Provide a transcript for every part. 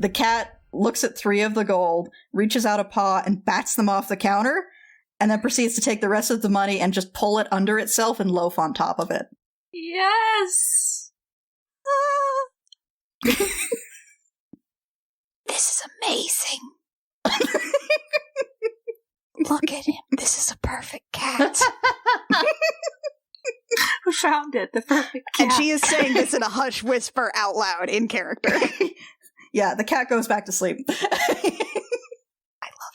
The cat looks at 3 of the gold, reaches out a paw, and bats them off the counter, and then proceeds to take the rest of the money and just pull it under itself and loaf on top of it. Yes! This is amazing. Look at him. This is a perfect cat. Who found it? The perfect cat. And she is saying this in a hush whisper out loud in character. Yeah, the cat goes back to sleep. I love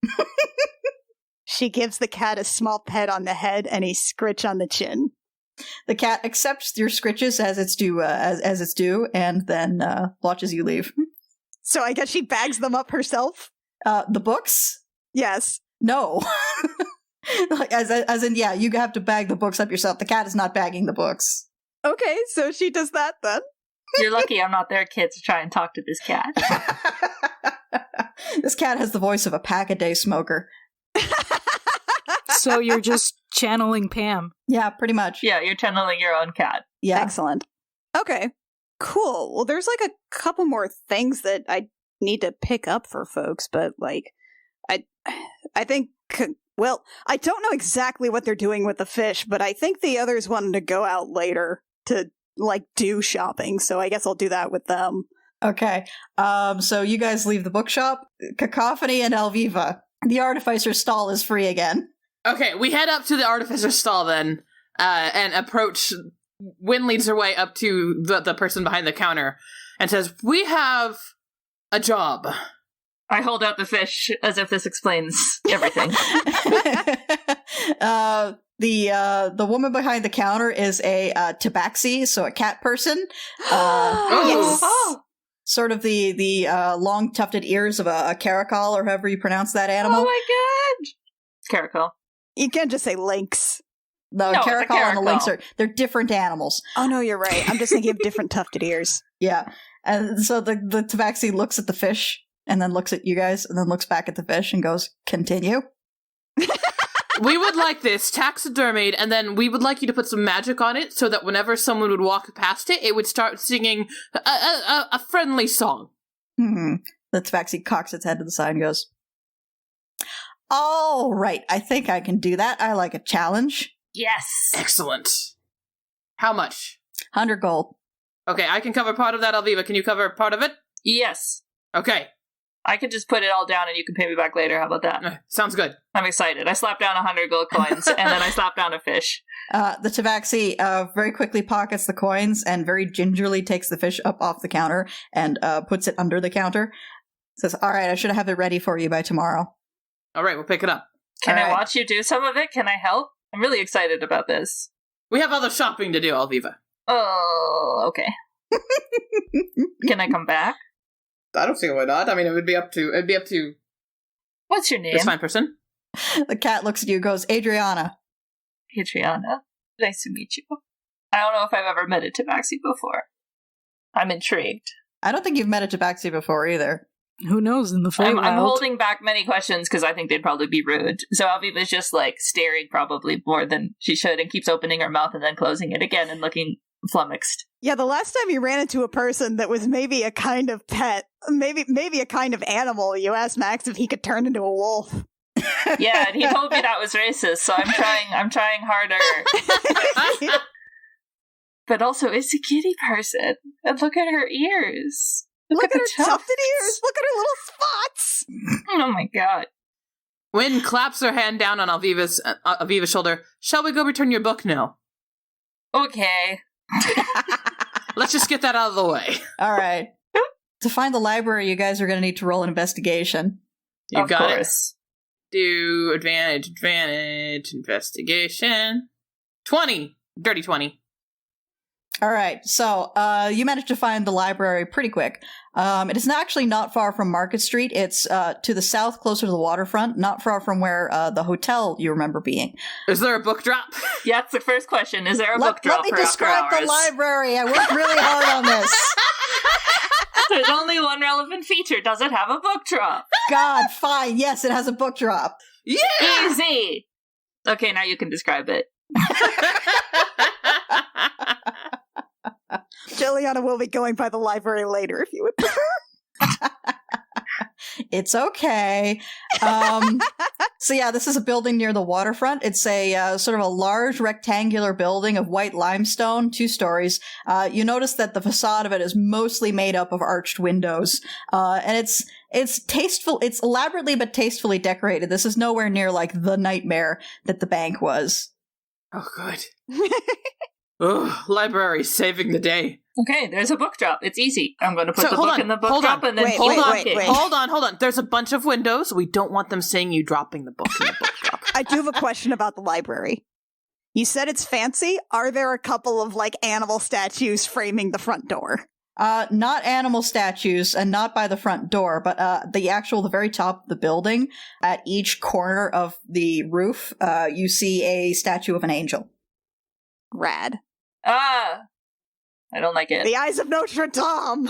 him. She gives the cat a small pet on the head and a scritch on the chin. The cat accepts your scritches as it's due, and then watches you leave. So I guess she bags them up herself? The books? Yes. No. as in, yeah, you have to bag the books up yourself. The cat is not bagging the books. Okay, so she does that then. You're lucky I'm not there, kid, to try and talk to this cat. This cat has the voice of a pack-a-day smoker. So you're just channeling Pam. Yeah, pretty much. Yeah, you're channeling your own cat. Yeah. Excellent. Okay, cool. Well, there's like a couple more things that I need to pick up for folks, but like, I think, well, I don't know exactly what they're doing with the fish, but I think the others wanted to go out later to like do shopping, so I guess I'll do that with them. Okay. So you guys leave the bookshop. Cacophony and Alviva. The artificer's stall is free again. Okay, we head up to the artificer's stall then, and approach. Wynn leads her way up to the person behind the counter and says, "We have a job." I hold out the fish as if this explains everything. The woman behind the counter is a tabaxi, so a cat person. Yes. Oh. Sort of the long tufted ears of a caracal, or however you pronounce that animal. Oh my god! Caracal. You can't just say lynx. The No, it's a caracal and the lynx caracal. they're different animals. Oh no, you're right. I'm just thinking of different tufted ears. Yeah. And so the tabaxi looks at the fish, and then looks at you guys, and then looks back at the fish and goes, "Continue." We would like this taxidermied, and then we would like you to put some magic on it so that whenever someone would walk past it, it would start singing a friendly song. The tabaxi cocks its head to the side and goes, "All right, I think I can do that. I like a challenge." Yes! Excellent. How much? 100 gold. Okay, I can cover part of that, Alviva. Can you cover part of it? Yes. Okay. I could just put it all down and you can pay me back later. How about that? Sounds good. I'm excited. I slapped down 100 gold coins and then I slapped down a fish. The tabaxi very quickly pockets the coins and very gingerly takes the fish up off the counter and puts it under the counter. Says, "All right, I should have it ready for you by tomorrow." All right, we'll pick it up. Can All I right. watch you do some of it? Can I help? I'm really excited about this. We have other shopping to do, Alviva. Oh, okay. Can I come back? I don't see why not. I mean, it'd be up to What's your name? this fine person. The cat looks at you and goes, "Adriana." Adriana. Nice to meet you. I don't know if I've ever met a tabaxi before. I'm intrigued. I don't think you've met a tabaxi before either. Who knows in the Feywild? I'm holding back many questions because I think they'd probably be rude. So Alviva's just like staring probably more than she should and keeps opening her mouth and then closing it again and looking flummoxed. Yeah, the last time you ran into a person that was maybe a kind of pet, maybe a kind of animal, you asked Max if he could turn into a wolf. Yeah, and he told me that was racist, so I'm trying harder. But also, it's a kitty person. And look at her ears. Look at the her tufted tufts. ears. Look at her little spots. Oh my god. Wynn claps her hand down on Alviva's shoulder. Shall we go return your book now? Okay. Let's just get that out of the way. All right. To find the library, you guys are going to need to roll an investigation. You Of got course. it. Do advantage, investigation. 20. Dirty 20. All right, so you managed to find the library pretty quick. It is actually not far from Market Street. It's to the south, closer to the waterfront, not far from where the hotel you remember being. Is there a book drop? Yeah, that's the first question. Is there a book drop Let me for describe after the hours? library. I worked really hard on this. There's only one relevant feature. Does it have a book drop? God, fine. Yes, it has a book drop. Yeah! Easy! Okay, now you can describe it. Juliana will be going by the library later if you would prefer. It's okay. So yeah, this is a building near the waterfront. It's a sort of a large rectangular building of white limestone, 2 stories. You notice that the facade of it is mostly made up of arched windows. And it's tasteful. It's elaborately but tastefully decorated. This is nowhere near like the nightmare that the bank was. Oh, good. Oh, library saving the day. Okay, there's a book drop. It's easy. I'm going to put So, the hold book on, in the book hold drop on. and then Wait, keep wait, walking. wait. Hold on. There's a bunch of windows. We don't want them seeing you dropping the book in the book drop. I do have a question about the library. You said it's fancy. Are there a couple of like animal statues framing the front door? Not animal statues and not by the front door, but the very top of the building, at each corner of the roof, you see a statue of an angel. Rad. I don't like it. The eyes of Notre Dame. All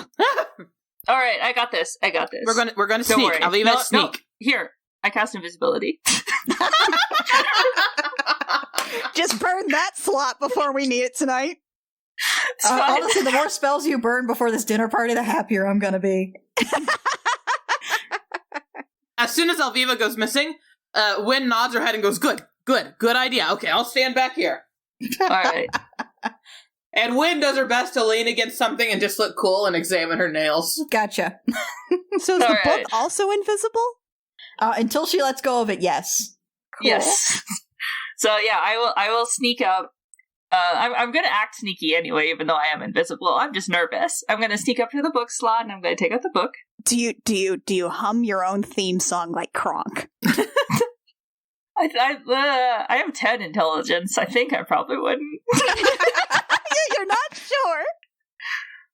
right, I got this. We're gonna Don't sneak. worry. Alviva, No, sneak. Here, I cast invisibility. Just burn that slot before we need it tonight. It's fine. Honestly, the more spells you burn before this dinner party, the happier I'm gonna be. As soon as Alviva goes missing, Wynn nods her head and goes, good idea. Okay, I'll stand back here. All right. And Wynn does her best to lean against something and just look cool and examine her nails. Gotcha. So is All the right. book also invisible? Until she lets go of it, yes. Cool. Yes. So yeah, I will sneak up. I'm going to act sneaky anyway, even though I am invisible. I'm just nervous. I'm going to sneak up to the book slot and I'm going to take out the book. Do you hum your own theme song like Kronk? I have 10 intelligence. I think I probably wouldn't. You're not sure.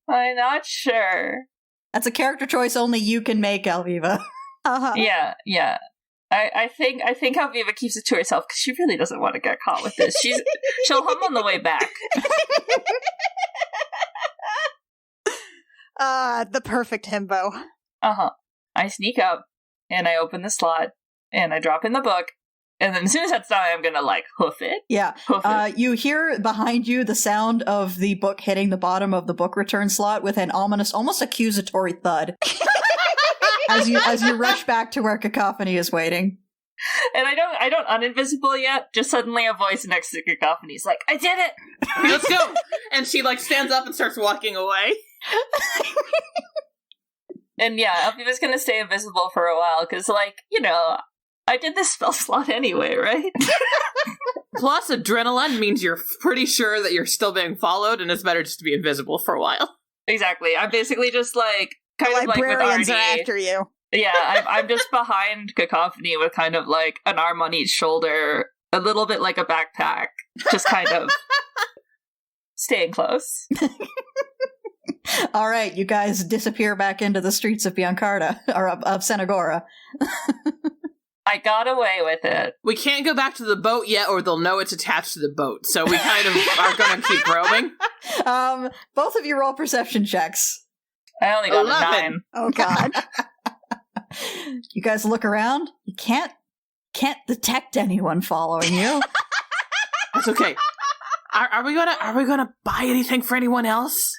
I'm not sure. That's a character choice only you can make, Alviva. Uh-huh. Yeah. I think Alviva keeps it to herself because she really doesn't want to get caught with this. She'll hum on the way back. The perfect himbo. I sneak up and I open the slot and I drop in the book. And then as soon as that's done, I'm gonna hoof it. Yeah. Hoof it. You hear behind you the sound of the book hitting the bottom of the book return slot with an ominous, almost accusatory thud. as you rush back to where Cacophony is waiting. And I don't uninvisible yet. Just suddenly a voice next to Cacophony is like, I did it! Let's go! And she stands up and starts walking away. And yeah, Alviva's gonna stay invisible for a while, because I did this spell slot anyway, right? Plus, adrenaline means you're pretty sure that you're still being followed, and it's better just to be invisible for a while. Exactly. I'm basically just kind of like with Librarians Arnie. are after you. Yeah, I'm just behind Cacophony with kind of an arm on each shoulder, a little bit like a backpack, just kind of staying close. All right, you guys disappear back into the streets of Biancarta, or of Senagora. I got away with it. We can't go back to the boat yet, or they'll know it's attached to the boat, so we kind of are going to keep roaming. Both of you roll perception checks. I only got 11. a 9. Oh god. You guys look around. You can't detect anyone following you. That's okay. Are we gonna buy anything for anyone else?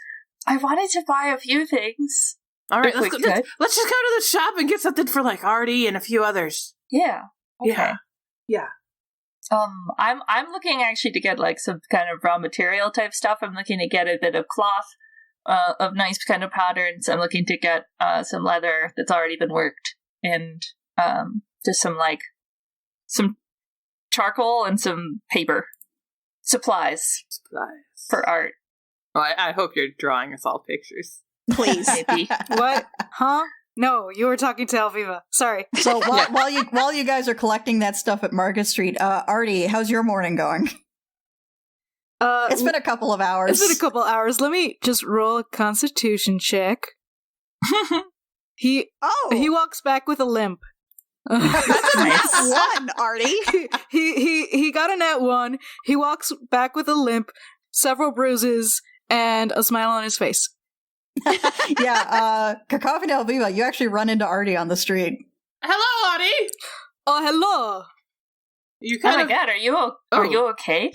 I wanted to buy a few things. All right, If we let's could. just go to the shop and get something for Artie and a few others. Yeah. Okay. Yeah. I'm looking actually to get some kind of raw material type stuff. I'm looking to get a bit of cloth, of nice kind of patterns. I'm looking to get some leather that's already been worked, and just some charcoal and some paper supplies for art. Oh, I hope you're drawing us all pictures. Please. Maybe. What? Huh? No, you were talking to Alviva. Sorry. So while you guys are collecting that stuff at Market Street, Artie, how's your morning going? It's been a couple of hours. It's been a couple hours. Let me just roll a constitution check. He walks back with a limp. That's a Nice. nat 1, Artie. he got a nat 1. He walks back with a limp, several bruises, and a smile on his face. Yeah, Cacophony Alviva, you actually run into Artie on the street. Hello, Artie. Oh, hello. You Oh kind my of god, are you okay?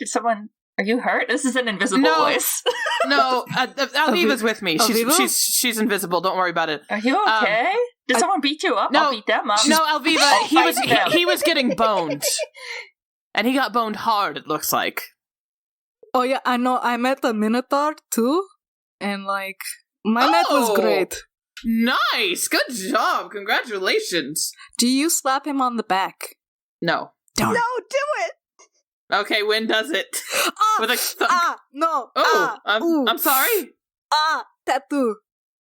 Are you hurt? This is an invisible No. voice. no. Alviva's with me. Alviva? She's invisible. Don't worry about it. Are you okay? Did someone beat you up? no, I'll beat them up. No, Alviva. I'll He was fight them. he was getting boned, and he got boned hard. It looks like. Oh yeah, I know. I met the Minotaur too, and like my net was Oh. great. Nice. Good job. Congratulations. Do you slap him on the back? No. No, do it. Okay, Win does it. Ah, With a thumb. no. Oh, ooh. I'm sorry. Tattoo.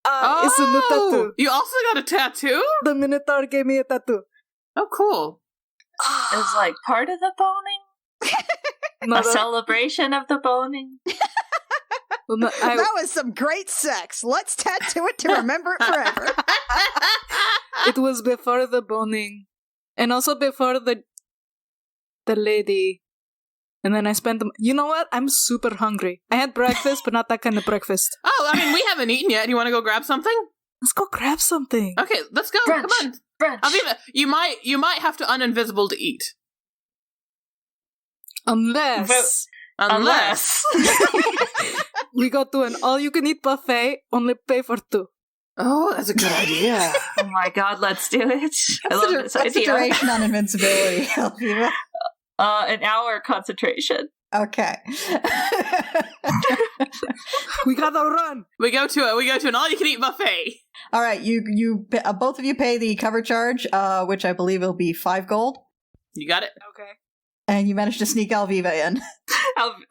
It's a new tattoo. You also got a tattoo? The Minotaur gave me a tattoo. Oh, cool. It's like part of the boning? No, A celebration of the boning? That was some great sex. Let's tattoo it to remember it forever. it was before the boning, and also before the lady. And then I spent them. You know what? I'm super hungry. I had breakfast, but not that kind of breakfast. Oh, I mean, we haven't eaten yet. Do you want to go grab something? Let's go grab something. Okay, let's go. Brunch. Come on. Brunch. Alviva, you might have to uninvisible to eat. Unless Unless. we go to an all-you-can-eat buffet, only pay for 2. Oh, that's a good idea. Oh my god, let's do it. I love this What's the idea. duration on invincibility, Alviva? An hour concentration. Okay. We gotta run. We go to an all-you-can-eat buffet. All right, you both of you pay the cover charge, which I believe will be 5 gold, You got it. Okay. and you manage to sneak Alviva in.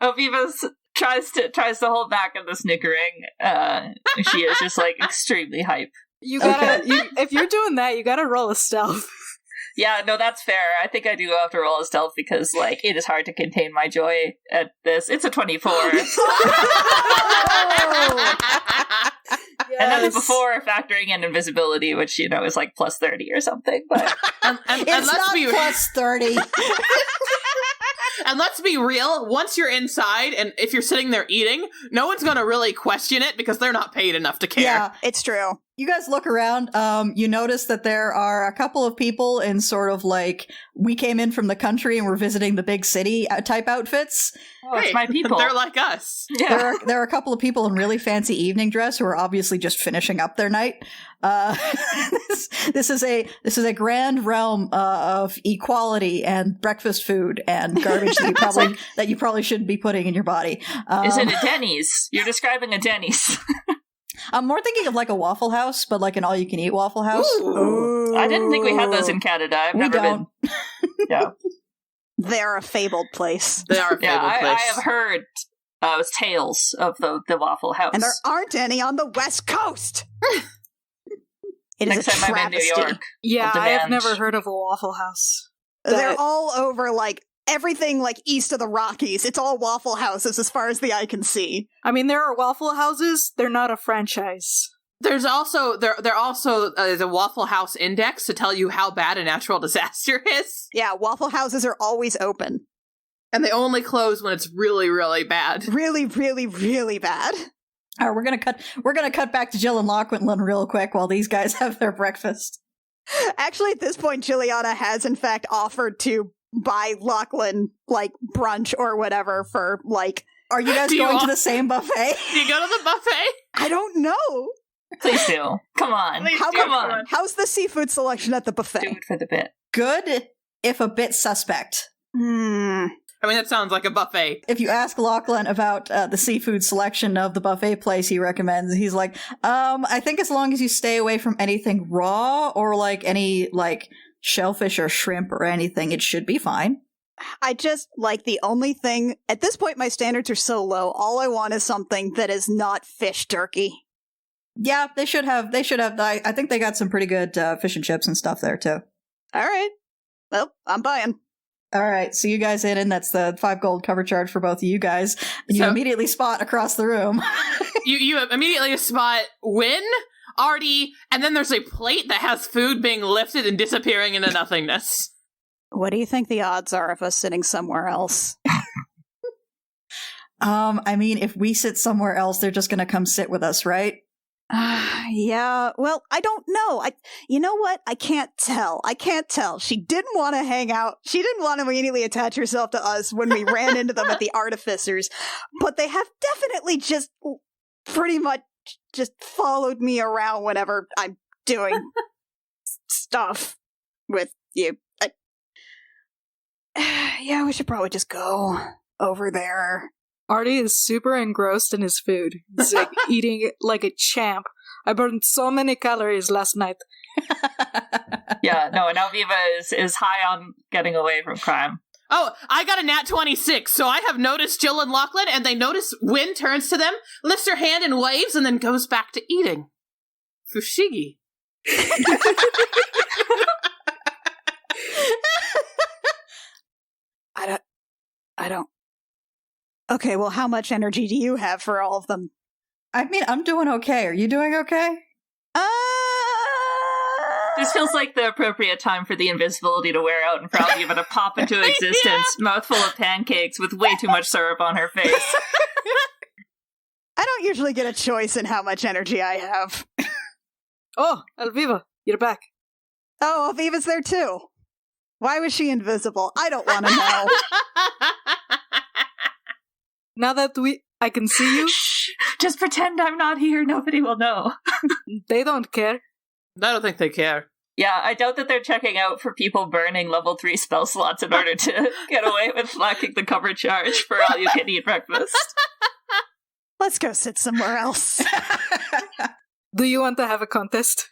Alviva tries to hold back on the snickering. She is just like extremely hype. You gotta. Okay. If you're doing that, you gotta roll a stealth. Yeah, no, that's fair. I think I do have to roll a stealth because, like, it is hard to contain my joy at this. It's a 24. And that's before factoring in invisibility, which, you know, is like plus 30 or something. But And It's let's not be plus 30. and let's be real. Once you're inside, and if you're sitting there eating, no one's gonna really question it because they're not paid enough to care. Yeah. It's true. You guys look around, you notice that there are a couple of people in sort of like, we came in from the country and we're visiting the big city type outfits. oh, it's my people. They're like us. Yeah. There are a couple of people in really fancy evening dress who are obviously just finishing up their night. This is a grand realm of equality and breakfast food and garbage that you probably shouldn't be putting in your body. Is it a Denny's? You're describing a Denny's. I'm more thinking of like a Waffle House, but like an all-you-can-eat Waffle House. Ooh. I didn't think we had those in Canada. I've We never don't. been. Yeah. They're a fabled place. They are a Yeah, fabled I place. have heard tales of the Waffle House. And there aren't any on the West Coast. It is Next a time I'm in New travesty. York. Yeah, I'll I have demand. never heard of a Waffle House. They're That- all over, like, everything, like, east of the Rockies. It's all Waffle Houses as far as the eye can see. I mean, there are Waffle Houses. They're not a franchise. There's also is a Waffle House index to tell you how bad a natural disaster is, Yeah, Waffle Houses are always open. and they only close when it's really, really bad. Really, really, really bad. All right, we're gonna cut back to Jill and Lachlan real quick while these guys have their breakfast. Actually, at this point, Juliana has, in fact, offered to buy Lachlan, like, brunch or whatever for, like, Are you guys Do you going to all- the same buffet? Do you go to the buffet? I don't know. Please do. Come on. Please How do. Come about- on. How's the seafood selection at the Do buffet? it for the bit. Good, if a bit suspect. Hmm. I mean, that sounds like a buffet. If you ask Lachlan about the seafood selection of the buffet place he recommends, he's like, I think as long as you stay away from anything raw or like any like shellfish or shrimp or anything, it should be fine. I just, like, the only thing, at this point, my standards are so low, all I want is something that is not fish jerky. Yeah, they should have. I think they got some pretty good fish and chips and stuff there too. All right. Well, I'm buying. All right, so you guys in, and that's the 5 gold cover charge for both of you guys. And you So- immediately spot across the room. You immediately spot Win, Artie, and then there's a plate that has food being lifted and disappearing into nothingness. What do you think the odds are of us sitting somewhere else? I mean, if we sit somewhere else, they're just going to come sit with us, right? Yeah, well, I don't know. You know what? I can't tell. She didn't want to hang out. She didn't want to immediately attach herself to us when we ran into them at the Artificers, but they have definitely just pretty much just followed me around whenever I'm doing stuff with you. Yeah, we should probably just go over there. Artie is super engrossed in his food. He's like eating it like a champ. I burned so many calories last night. Yeah, no, and Alviva is high on getting away from crime. Oh, I got a nat 26, so I have noticed Jill and Lachlan, and they notice Win turns to them, lifts her hand and waves, and then goes back to eating. Fushigi. I don't. Okay, well, how much energy do you have for all of them? I mean, I'm doing okay. Are you doing okay? This feels like the appropriate time for the invisibility to wear out and for Alviva to pop into existence, mouthful of pancakes with way too much syrup on her face. I don't usually get a choice in how much energy I have. Oh, Alviva, you're back. Oh, Aviva's there too. Why was she invisible? I don't want to know. Now that I can see you, Shh! Just pretend I'm not here. Nobody will know. they don't care. I don't think they care. Yeah, I doubt that they're checking out for people burning level 3 spell slots in order to get away with lacking the cover charge for all you can eat breakfast. Let's go sit somewhere else. Do you want to have a contest?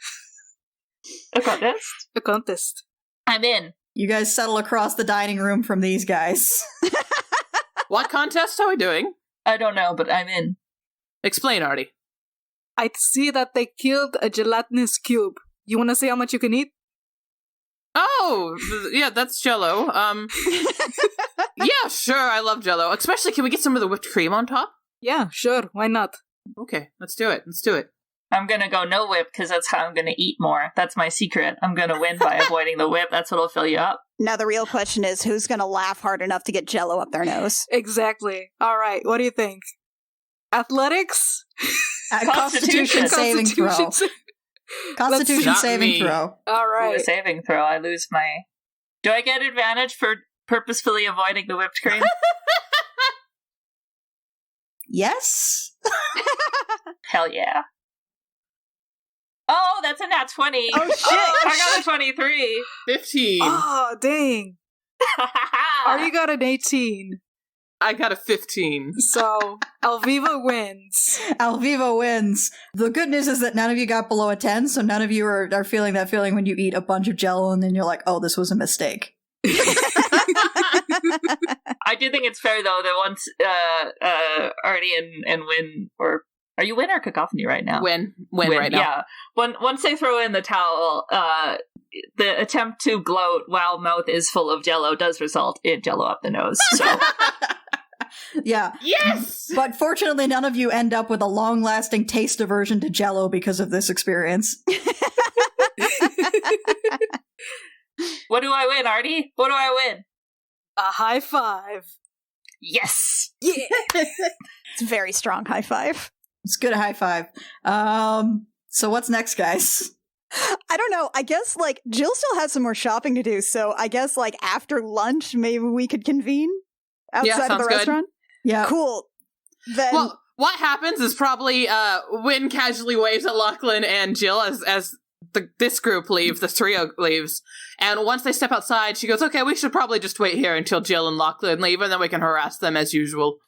A contest? A contest. I'm in. You guys settle across the dining room from these guys. What contest are we doing? I don't know, but I'm in. Explain, Artie. I see that they killed a gelatinous cube. You want to see how much you can eat? Oh, yeah, that's Jell-O. Yeah, sure, I love Jell-O. Especially, can we get some of the whipped cream on top? Yeah, sure. Why not? Okay, let's do it. Let's do it. I'm gonna go no whip because that's how I'm gonna eat more. That's my secret. I'm gonna win by avoiding the whip. That's what'll fill you up. Now the real question is, who's going to laugh hard enough to get Jell-O up their nose? Exactly. All right. What do you think? Athletics? Constitution saving throw. Constitution Not saving me. throw. All Ooh, right. a saving throw. I lose my. Do I get advantage for purposefully avoiding the whipped cream? Yes? Hell yeah. Oh, that's a nat 20. Oh, shit. I got a 23. 15. Oh, dang. Artie got an 18. I got a 15. So, Alviva wins. Alviva wins. The good news is that none of you got below a 10, so none of you are feeling that feeling when you eat a bunch of Jell-O and then you're like, oh, this was a mistake. I do think it's fair, though, that once Artie and Win, or are you Win or Cacophony right now? Win right now. Yeah. Once they throw in the towel, the attempt to gloat while mouth is full of Jell-O does result in Jell-O up the nose. So Yeah. Yes! But fortunately, none of you end up with a long-lasting taste aversion to Jell-O because of this experience. what do I win, Artie? What do I win? A high five. Yes. Yeah. It's a very strong high five. It's good high five. So what's next, guys? I don't know. I guess, like, Jill still has some more shopping to do, so I guess, like, after lunch, maybe we could convene outside of the sounds good. restaurant? Yeah. Cool. Then, Well, what happens is probably Win casually waves at Lachlan and Jill as this group leave, this trio leaves. And once they step outside, she goes, okay, we should probably just wait here until Jill and Lachlan leave, and then we can harass them as usual.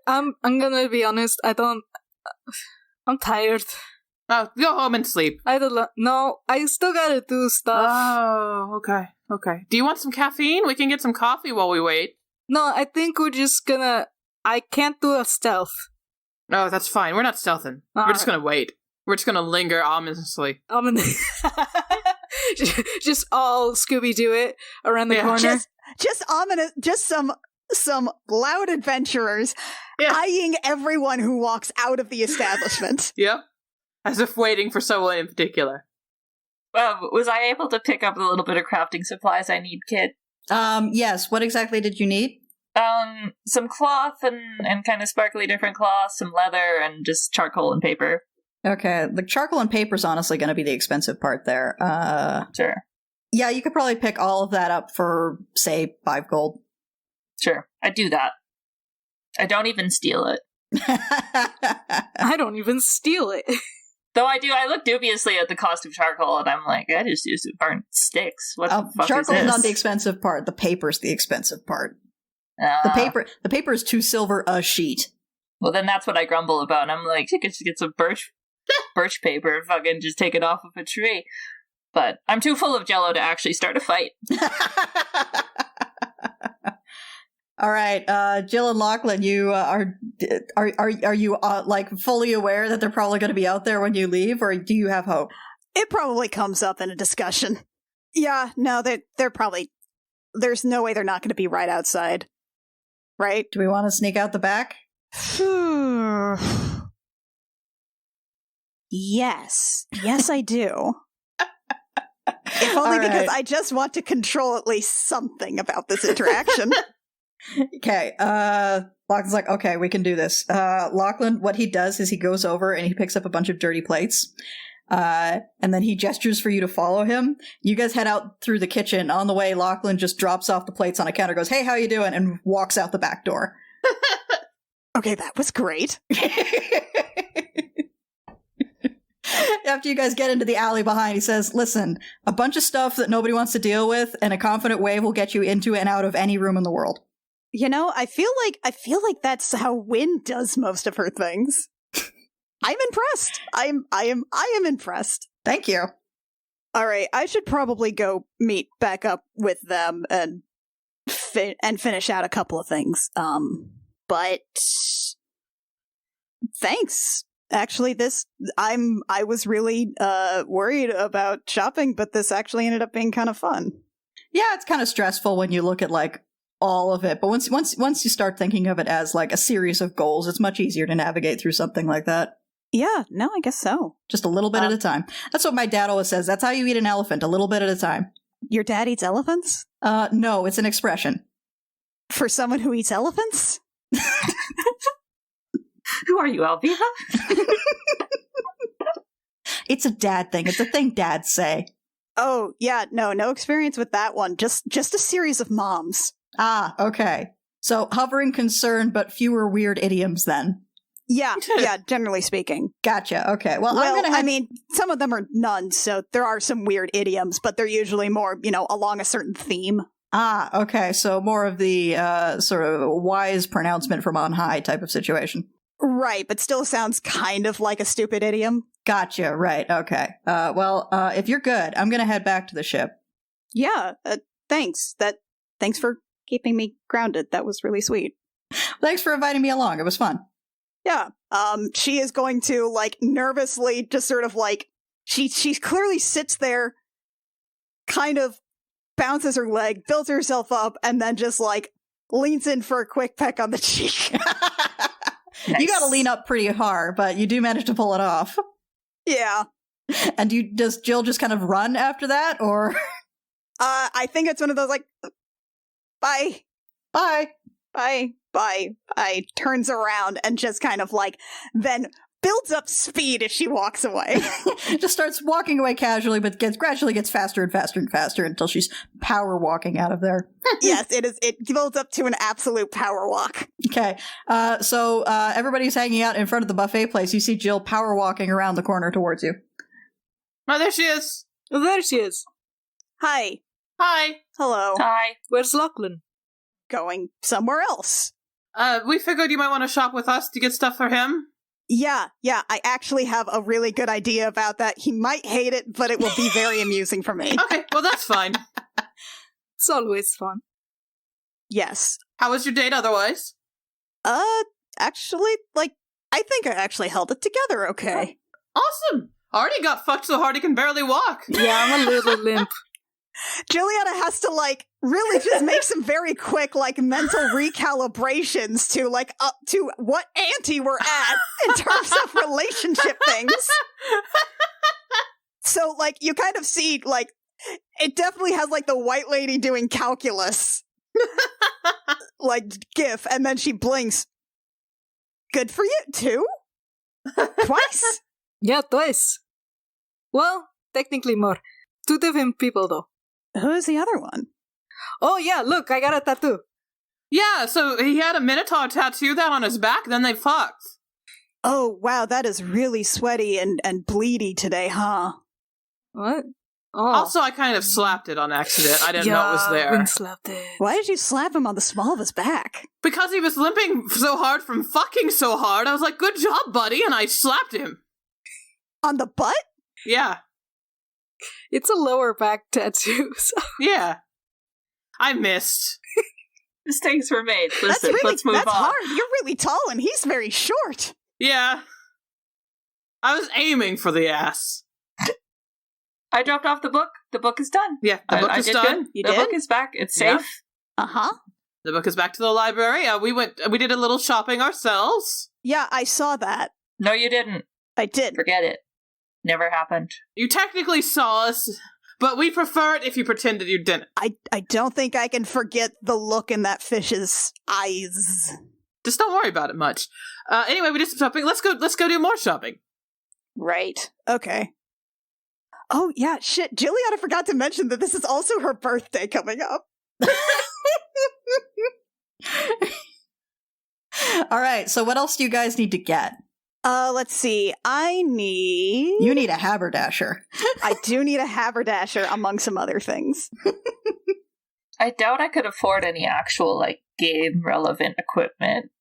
I'm gonna be honest. I'm tired. Oh, go home and sleep. No, I still gotta do stuff. Oh, okay. Do you want some caffeine? We can get some coffee while we wait. No, I think we're just gonna... I can't do a stealth. No, that's fine. We're not stealthing. We're just gonna wait. We're just gonna linger ominously. Just all Scooby-Doo it around the corner. Just ominous, just some loud adventurers eyeing everyone who walks out of the establishment. Yep. As if waiting for someone in particular. Was I able to pick up the little bit of crafting supplies I need, kid? Yes. What exactly did you need? Some cloth and kind of sparkly different cloth, some leather, and just charcoal and paper. Okay, the charcoal and paper's honestly going to be the expensive part there. Sure. Yeah, you could probably pick all of that up for, say, 5 gold. Sure, I'd do that. I don't even steal it. I don't even steal it. Though I look dubiously at the cost of charcoal, and I'm like, I just use burnt sticks. What the fuck charcoal's is this? not the expensive part. The paper's the expensive part. The paper is 2 silver a sheet. Well, then that's what I grumble about. And I'm like, you could just get some birch paper and fucking just take it off of a tree. But I'm too full of jello to actually start a fight. All right, Jill and Lachlan, you are you like fully aware that they're probably going to be out there when you leave, or do you have hope? It probably comes up in a discussion. Yeah, no, they're probably. There's no way they're not going to be right outside, right? Do we want to sneak out the back? Yes, I do. If only because I just want to control at least something about this interaction. Okay, Lachlan's like, okay, we can do this. Lachlan, what he does is he goes over and he picks up a bunch of dirty plates. And then he gestures for you to follow him. You guys head out through the kitchen. On the way, Lachlan just drops off the plates on a counter, goes, hey, how you doing? And walks out the back door. Okay, that was great. After you guys get into the alley behind, he says, listen, a bunch of stuff that nobody wants to deal with, and a confident wave will get you into and out of any room in the world. You know, I feel like that's how Wynn does most of her things. I'm impressed. I am impressed. Thank you. All right, I should probably go meet back up with them and finish out a couple of things. But thanks. Actually, I was really worried about shopping, but this actually ended up being kind of fun. Yeah, it's kind of stressful when you look at like all of it, but once you start thinking of it as like a series of goals, it's much easier to navigate through something like that. Yeah, no, I guess so. Just a little bit at a time. That's what my dad always says. That's how you eat an elephant, a little bit at a time. Your dad eats elephants? No, it's an expression. For someone who eats elephants? Who are you, Alviva? It's a dad thing. It's a thing dads say. Oh, yeah, no experience with that one. Just a series of moms. Ah, okay. So hovering concern, but fewer weird idioms then. Yeah, generally speaking. Gotcha, okay. Well, I mean, some of them are nuns, so there are some weird idioms, but they're usually more, along a certain theme. Ah, okay. So more of the sort of wise pronouncement from on high type of situation. Right, but still sounds kind of like a stupid idiom. Gotcha, right, okay. If you're good, I'm going to head back to the ship. Yeah, thanks. Thanks for keeping me grounded. That was really sweet. Thanks for inviting me along. It was fun. Yeah. She is going to, like, nervously just sort of, like, she clearly sits there, kind of bounces her leg, builds herself up, and then just, like, leans in for a quick peck on the cheek. Nice. You gotta lean up pretty hard, but you do manage to pull it off. Yeah. And does Jill just kind of run after that, or? I think it's one of those, like, bye. Bye. Bye. I turns around and just kind of, like, then builds up speed as she walks away. Just starts walking away casually, but gradually gets faster and faster and faster until she's power walking out of there. Yes, it builds up to an absolute power walk. Okay, so everybody's hanging out in front of the buffet place. You see Jill power walking around the corner towards you. Oh, there she is. Oh, there she is. Hi. Hi. Hello. Hi. Where's Lachlan? Going somewhere else. We figured you might want to shop with us to get stuff for him. Yeah, I actually have a really good idea about that. He might hate it, but it will be very amusing for me. Okay, well, that's fine. It's always fun. Yes. How was your date otherwise? Actually, like, I think I actually held it together okay. Awesome. Artie got fucked so hard he can barely walk. Yeah, I'm a little limp. Juliana has to really just make some very quick mental recalibrations to up to what ante we're at in terms of relationship things. So you kind of see it definitely has the white lady doing calculus gif, and then she blinks. Good for you, too? Twice? Yeah, twice. Well, technically more. 2 different people, though. Who's the other one? Oh, yeah, look, I got a tattoo. Yeah, so he had a Minotaur tattoo that on his back, then they fucked. Oh, wow, that is really sweaty and bleedy today, huh? What? Oh. Also, I kind of slapped it on accident. I didn't know it was there. Wynn slapped it. Why did you slap him on the small of his back? Because he was limping so hard from fucking so hard, I was like, good job, buddy, and I slapped him. On the butt? Yeah. It's a lower back tattoo, so. Yeah. I missed. Mistakes were made. Listen, let's move that's on. hard. You're really tall and he's very short. Yeah. I was aiming for the ass. I dropped off the book. The book is done. Yeah, the book is done. The book is back. It's safe. Yeah. Uh-huh. The book is back to the library. We did a little shopping ourselves. Yeah, I saw that. No, you didn't. I did. Forget it. Never happened. You technically saw us, but we prefer it if you pretended you didn't. I don't think I can forget the look in that fish's eyes. Just don't worry about it much. Anyway, we did some shopping. Let's go do more shopping. Right. Okay. Oh, yeah, shit. Juliana forgot to mention that this is also her birthday coming up. All right, so what else do you guys need to get? Let's see. You need a haberdasher. I do need a haberdasher, among some other things. I doubt I could afford any actual, game-relevant equipment.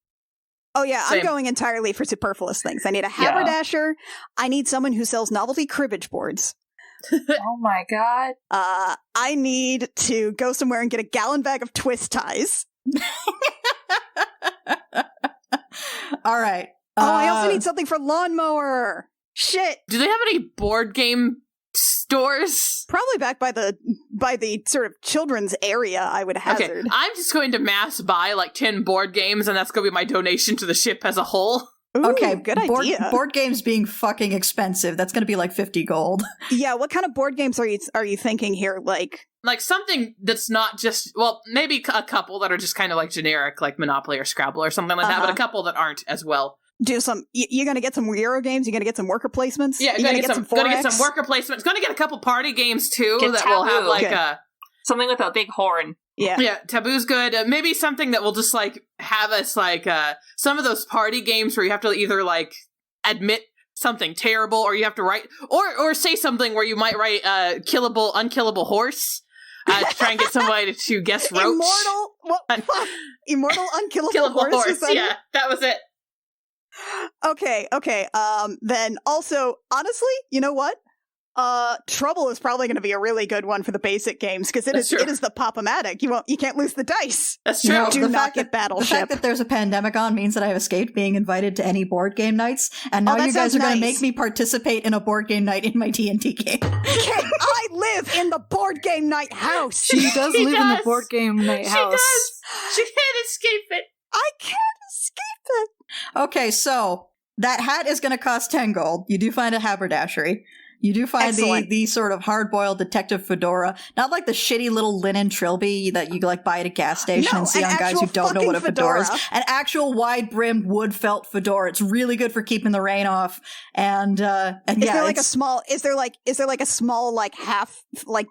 Oh, yeah, Same. I'm going entirely for superfluous things. I need a haberdasher. I need someone who sells novelty cribbage boards. Oh my god. I need to go somewhere and get a gallon bag of twist ties. All right. I also need something for lawnmower. Shit. Do they have any board game stores? Probably back by the sort of children's area, I would hazard. Okay, I'm just going to mass buy 10 board games, and that's going to be my donation to the ship as a whole. Ooh, Okay, good idea. Board games being fucking expensive. That's going to be 50 gold. Yeah, what kind of board games are you thinking here? Like something that's not just, well, maybe a couple that are just kind of generic, like Monopoly or Scrabble or something like that, but a couple that aren't as well. Do some. You're gonna get some Euro games. You're gonna get some worker placements. Yeah, you're gonna get some 4X. Gonna get some worker placements. Gonna get a couple party games too Get that Taboo. will have Good. Something with a big horn. Yeah. Taboo's good. Maybe something that will just have us some of those party games where you have to either admit something terrible, or you have to write or say something where you might write unkillable horse. To try and get somebody to guess roach. Immortal. What? Fuck. Immortal unkillable Killable horse. Yeah, that was it. Okay. Then also, honestly, you know what? Trouble is probably going to be a really good one for the basic games because it is the Pop-O-Matic. You can't lose the dice. That's true. Do not get Battleship. The fact that there's a pandemic on means that I have escaped being invited to any board game nights, and now you guys are going to make me participate in a board game night in my D&D game. I live in the board game night house. She does live in the board game night house. She can't escape it. I can't escape it. Okay, so that hat is going to cost 10 gold. You do find a haberdashery. You do find the sort of hard-boiled detective fedora, not like the shitty little linen trilby that you buy at a gas station and see on guys who don't know what a fedora is. An actual wide-brimmed wood felt fedora. It's really good for keeping the rain off. And is there a small half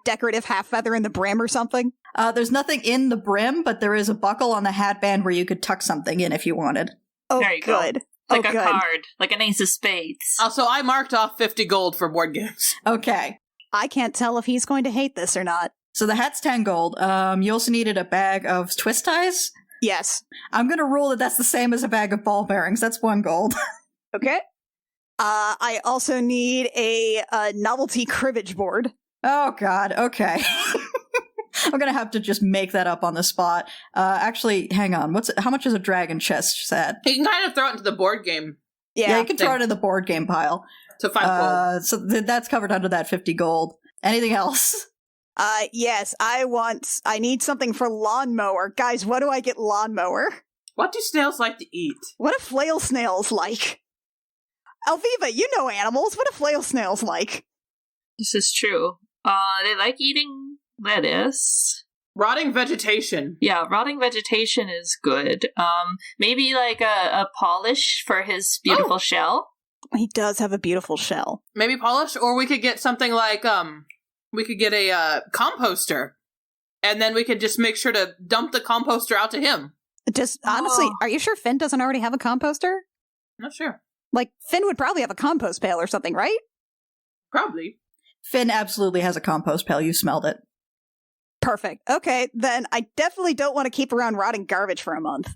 decorative half feather in the brim or something? There's nothing in the brim, but there is a buckle on the hatband where you could tuck something in if you wanted. Oh, there you good. Go. Like a card, like an ace of spades. Also, I marked off 50 gold for board games. Okay. I can't tell if he's going to hate this or not. So the hat's 10 gold. You also needed a bag of twist ties? Yes. I'm going to rule that that's the same as a bag of ball bearings. That's 1 gold. Okay. I also need a novelty cribbage board. Oh, God. Okay. I'm going to have to just make that up on the spot. Actually, hang on. How much is a dragon chest set? You can kind of throw it into the board game. Yeah, you can throw it in the board game pile. So 5 gold. So that's covered under that 50 gold. Anything else? Yes, I need something for lawnmower. Guys, what do I get lawnmower? What do snails like to eat? What do flail snails like? Alviva, you know animals. What do flail snails like? This is true. They like eating lettuce. Rotting vegetation. Yeah, rotting vegetation is good. Maybe like a polish for his beautiful shell. He does have a beautiful shell. Maybe polish, or we could get something like, we could get a composter. And then we could just make sure to dump the composter out to him. Honestly, are you sure Finn doesn't already have a composter? Not sure. Like, Finn would probably have a compost pail or something, right? Probably. Finn absolutely has a compost pail. You smelled it. Perfect. Okay, then I definitely don't want to keep around rotting garbage for a month.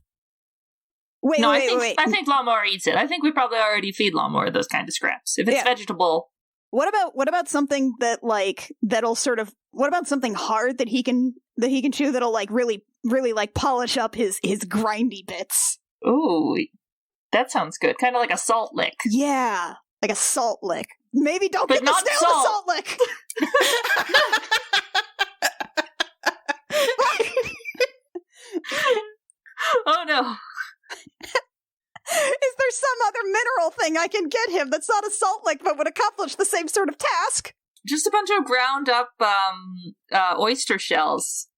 Wait. I think Lawnmower eats it. I think we probably already feed Lawnmower those kind of scraps. If it's vegetable. What about something that'll sort of, what about something hard that he can chew that'll like really like polish up his grindy bits? Ooh, that sounds good. Kind of like a salt lick. Yeah, like a salt lick. Maybe don't But get the not snail salt. a salt lick. Oh no. Is there some other mineral thing I can get him that's not a salt lick but would accomplish the same sort of task? Just a bunch of ground up oyster shells.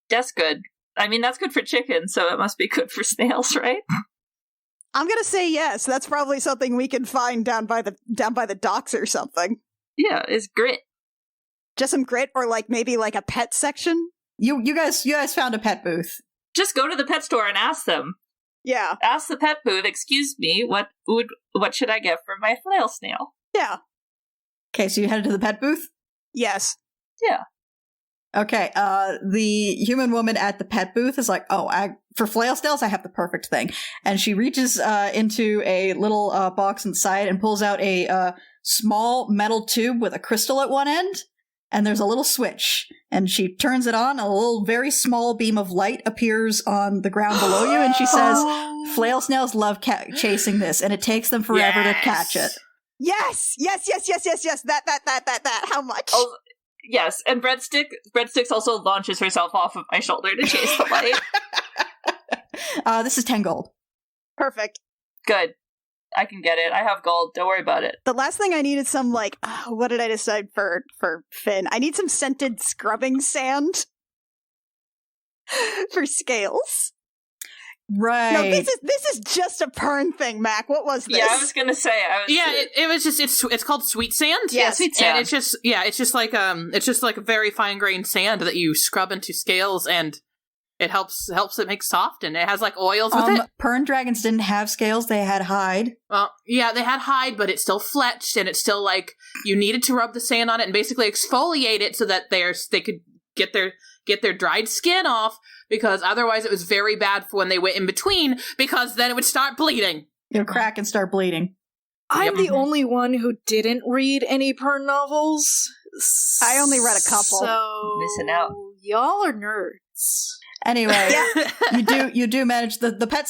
That's good. I mean, that's good for chicken, so it must be good for snails, right? I'm gonna say yes. That's probably something we can find down by the docks or something. Yeah, it's grit. Just some grit, or like maybe like a pet section. You guys found a pet booth. Just go to the pet store and ask them. Yeah, Ask the pet booth, excuse me, what should I get for my flail snail? yeah, Okay, so you headed to the pet booth? yes. Yeah. Okay, the human woman at the pet booth is like, for flail snails, I have the perfect thing. And she reaches into a little box inside and pulls out a small metal tube with a crystal at one end. And there's a little switch. And she turns it on, a little very small beam of light appears on the ground below you, and she says, flail snails love chasing this, and it takes them forever to catch it. Yes. That. How much? Oh, yes, and Breadsticks also launches herself off of my shoulder to chase the light. This is 10 gold. Perfect. Good. I can get it. I have gold. Don't worry about it. The last thing I need is some like, what did I decide for Finn? I need some scented scrubbing sand for scales. Right. No, this is just a Pern thing, Mac. What was this? Yeah, I was gonna say. It was just it's called sweet sand. Yeah, sweet sand. And it's just like a very fine grained sand that you scrub into scales, and it helps it make soft, and it has like oils with it. Pern dragons didn't have scales; they had hide. Well, yeah, they had hide, but it still fletched, and it's still like you needed to rub the sand on it and basically exfoliate it so that they could get their dried skin off, because otherwise it was very bad for when they went in between, because then it would start bleeding. It'll crack and start bleeding. I'm the only one who didn't read any Pern novels. I only read a couple. So Missing out. Y'all are nerds. Anyway, you do manage the pet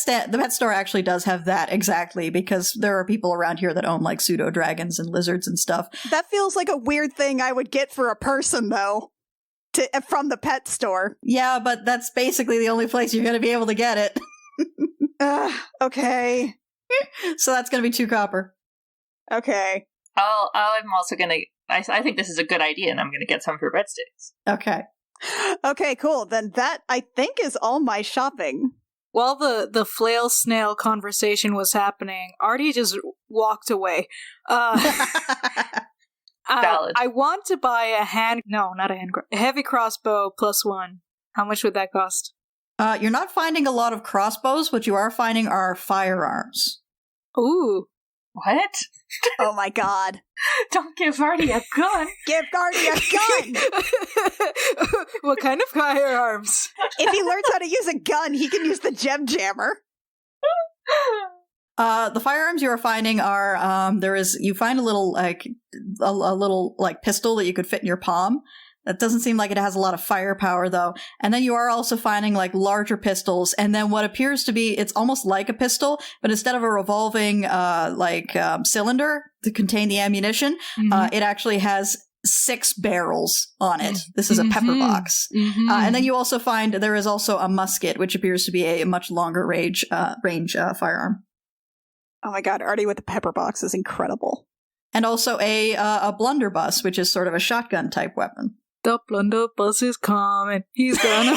store actually does have that exactly, because there are people around here that own like pseudo dragons and lizards and stuff. That feels like a weird thing I would get for a person though, from the pet store. Yeah, but that's basically the only place you're going to be able to get it. Okay. So that's going to be 2 copper. Okay. I'm also gonna. I think this is a good idea, and I'm gonna get some for Breadsticks. Okay. Okay, cool. Then that, I think, is all my shopping. While the flail snail conversation was happening, Artie just walked away. Valid. I want to buy a heavy crossbow +1. How much would that cost? You're not finding a lot of crossbows. What you are finding are firearms. Ooh. What? Oh my god. Don't give Artie a gun. Give Artie a gun! What kind of firearms? If he learns how to use a gun, he can use the gem jammer. The firearms you are finding are you find a little like pistol that you could fit in your palm. That doesn't seem like it has a lot of firepower, though. And then you are also finding like larger pistols, and then what appears to be, it's almost like a pistol, but instead of a revolving cylinder to contain the ammunition, it actually has 6 barrels on it. This is a pepper box. And then you also find there is also a musket, which appears to be a much longer range firearm. Oh my god, Artie with the pepper box is incredible. And also a blunderbuss, which is sort of a shotgun type weapon. The blunderbuss is coming. He's gonna.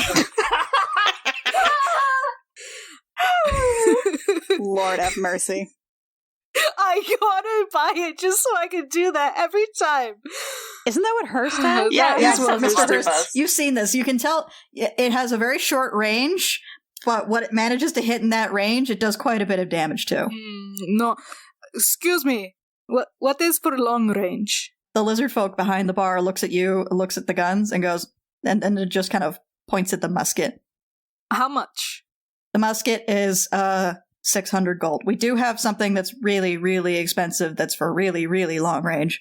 Lord have mercy. I gotta buy it just so I can do that every time. Isn't that what Hurst has? Yeah, Yes, it's a Mr. blunderbuss. Hurst, you've seen this. You can tell it has a very short range, but what it manages to hit in that range, it does quite a bit of damage to. No, excuse me. What is for long range? The lizard folk behind the bar looks at you, looks at the guns, and goes, and it just kind of points at the musket. How much? The musket is 600 gold. We do have something that's really, really expensive that's for really, really long range.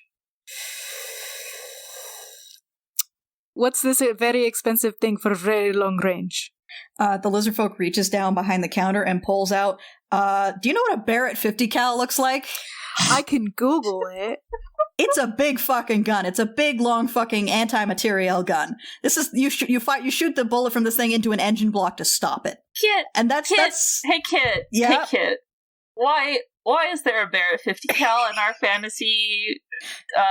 What's this very expensive thing for very long range? The lizard folk reaches down behind the counter and pulls out, do you know what a Barrett 50 cal looks like? I can Google it. It's a big fucking gun. It's a big, long fucking anti-materiel gun. This is you shoot the bullet from this thing into an engine block to stop it. Kit, And that's Hey Kit, Yeah? hey Kit. Why is there a Barrett 50 cal in our fantasy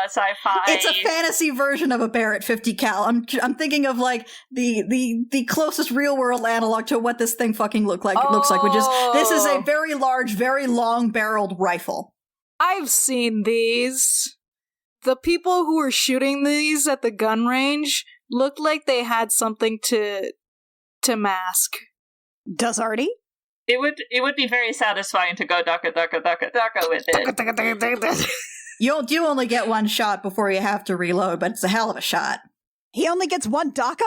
sci-fi? it's a fantasy version of a Barrett 50 cal. I'm thinking of like the closest real world analog to what this thing fucking looks like, which is this is a very large, very long barreled rifle. I've seen these. The people who were shooting these at the gun range looked like they had something to mask. Does Artie? It would be very satisfying to go ducka with it. You only get one shot before you have to reload, but it's a hell of a shot. He only gets 1 DACA?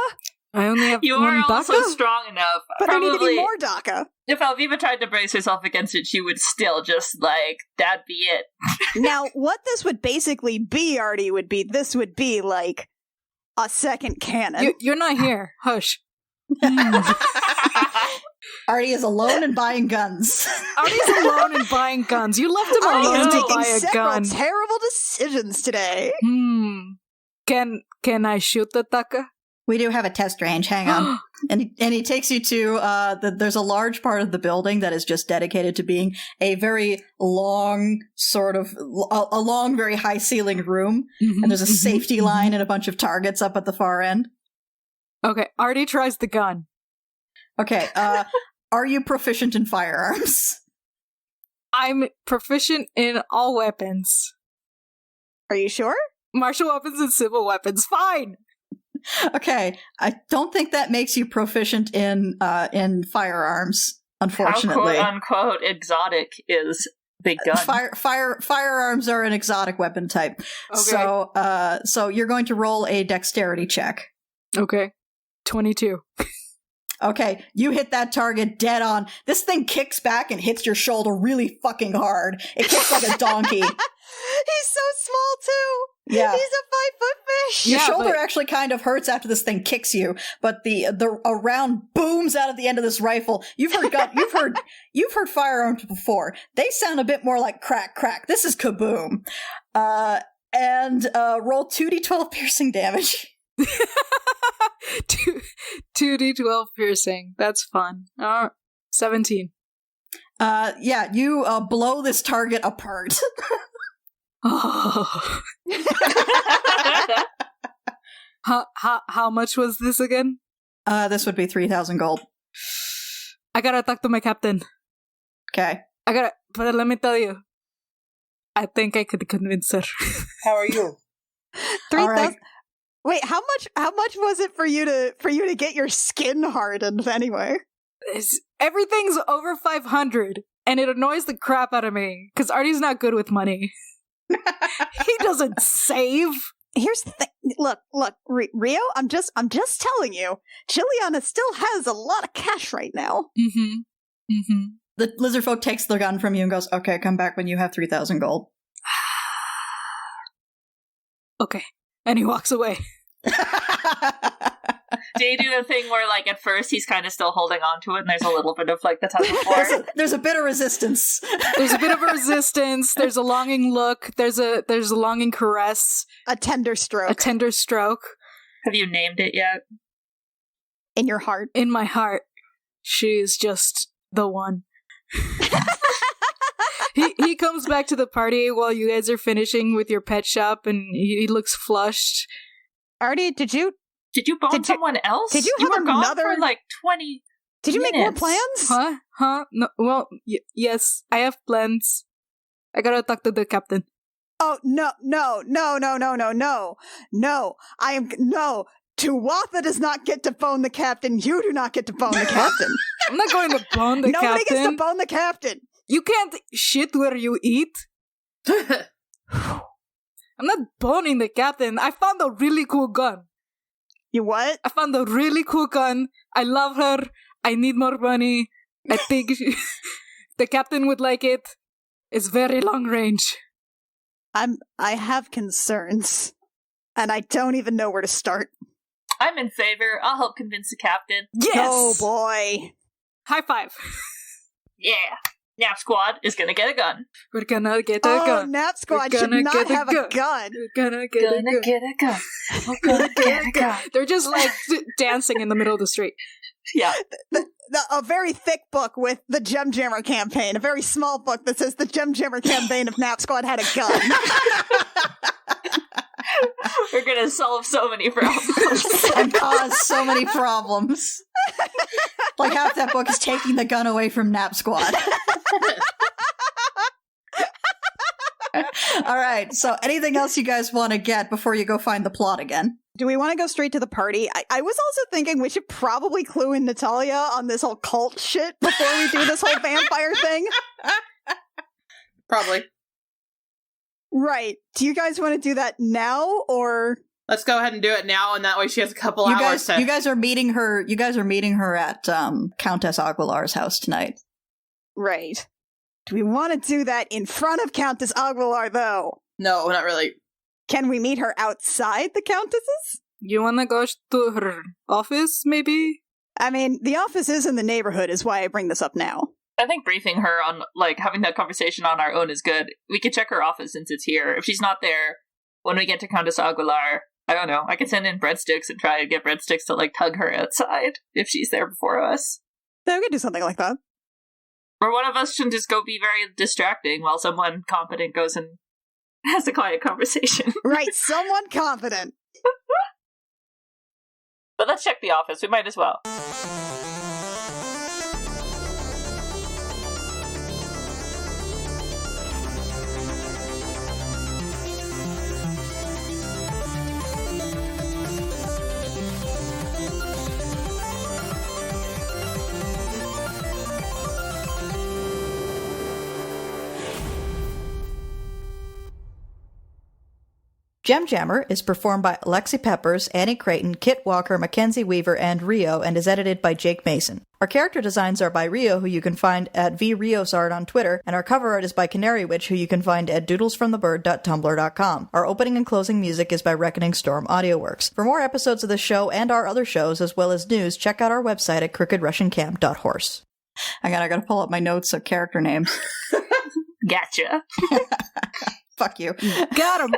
I only have You one are also DACA? strong enough. But there need to Probably, be more DACA. if Alviva tried to brace herself against it, she would still just that'd be it. Now, what this would basically be, Artie, would be like a second cannon. You're not here. Hush. Artie is alone and buying guns. Artie's alone and buying guns. You left him Artie alone is to making buy a several gun. terrible decisions today. Can I shoot the DACA? We do have a test range. Hang on. And he takes you to, there's a large part of the building that is just dedicated to being a very long, a long, very high ceilinged room. And there's a safety line and a bunch of targets up at the far end. Okay, Artie tries the gun. Okay, are you proficient in firearms? I'm proficient in all weapons. Are you sure? Martial weapons and civil weapons. Fine! Okay, I don't think that makes you proficient in firearms, unfortunately. How quote unquote exotic is big gun? Firearms are an exotic weapon type. Okay. So you're going to roll a dexterity check. Okay. 22. Okay, you hit that target dead on. This thing kicks back and hits your shoulder really fucking hard. It kicks like a donkey. He's so small, too. Yeah. He's a 5-foot fish. Your Yeah, shoulder but- actually kind of hurts after this thing kicks you, but a round booms out of the end of this rifle. You've heard firearms before. They sound a bit more like crack crack. This is kaboom. And roll 2d12 piercing damage. 2d12 piercing. That's fun. 17. Yeah, you blow this target apart. Oh. How much was this again? This would be 3,000 gold. I gotta talk to my captain. Okay. But let me tell you, I think I could convince her. How are you? 3,000. All right. Wait, how much was it for you to get your skin hardened anyway? Everything's over 500, and it annoys the crap out of me because Artie's not good with money. He doesn't save. Here's the thing. Look, Rio, I'm just telling you, Chiliana still has a lot of cash right now. The lizard folk takes the gun from you and goes, okay, come back when you have 3,000 gold. Okay. And he walks away. Do you do the thing where, like, at first he's kind of still holding on to it, and there's a little bit of, like, the tug of war? There's a bit of resistance. There's a bit of a resistance. There's a longing look. There's a longing caress. A tender stroke. A tender stroke. Have you named it yet? In your heart. In my heart, she is just the one. He comes back to the party while you guys are finishing with your pet shop, and he looks flushed. Artie, did you bone someone else? Did you were have gone another- for, like, 20 Did you make more minutes. plans? Huh? No, well, yes, I have plans. I gotta talk to the captain. Oh, no. Tuatha does not get to bone the captain. You do not get to bone the captain. I'm not going to bone the Nobody captain. gets to bone the captain. You can't shit where you eat. I'm not boning the captain. I found a really cool gun. You what? I found a really cool gun. I love her. I need more money. I think the captain would like it. It's very long range. I have concerns. And I don't even know where to start. I'm in favor. I'll help convince the captain. Yes! Oh boy. High five. Yeah. Nap Squad is gonna get a gun. We're gonna get a gun. Nap Squad We're should gonna not get a have gun. a gun. We're gonna get a gun. Get a gun. We're gonna get a gun. They're just like dancing in the middle of the street. Yeah. A very thick book with the Gem Jammer campaign. A very small book that says the Gem Jammer campaign of Nap Squad had a gun. We're gonna solve so many problems. And cause so many problems. Like half that book is taking the gun away from Nap Squad. All right, so anything else you guys want to get before you go find the plot again? Do we want to go straight to the party? I was also thinking we should probably clue in Natalia on this whole cult shit before we do this whole vampire thing. Probably. Right. Do you guys want to do that now, or... Let's go ahead and do it now, and that way she has a couple hours to... You guys are meeting her. You guys are meeting her at Countess Aguilar's house tonight. Right. Do we want to do that in front of Countess Aguilar, though? No, not really. Can we meet her outside the Countess's? You wanna go to her office, maybe? I mean, the office is in the neighborhood, is why I bring this up now. I think briefing her on, like, having that conversation on our own is good. We could check her office since it's here. If she's not there, when we get to Countess Aguilar, I don't know, I could send in breadsticks and try and get breadsticks to, like, tug her outside if she's there before us. Yeah, we could do something like that. Or one of us should just go be very distracting while someone competent goes and has a quiet conversation. Right, someone confident. But let's check the office. We might as well. Gem Jammer is performed by Alexi Peppers, Annie Creighton, Kit Walker, Mackenzie Weaver, and Rio, and is edited by Jake Mason. Our character designs are by Rio, who you can find at vriosart on Twitter, and our cover art is by Canary Witch, who you can find at doodlesfromthebird.tumblr.com. Our opening and closing music is by Reckoning Storm AudioWorks. For more episodes of the show and our other shows, as well as news, check out our website at crookedrussiancamp.horse. I gotta pull up my notes of character names. Gotcha. Fuck you. Got him!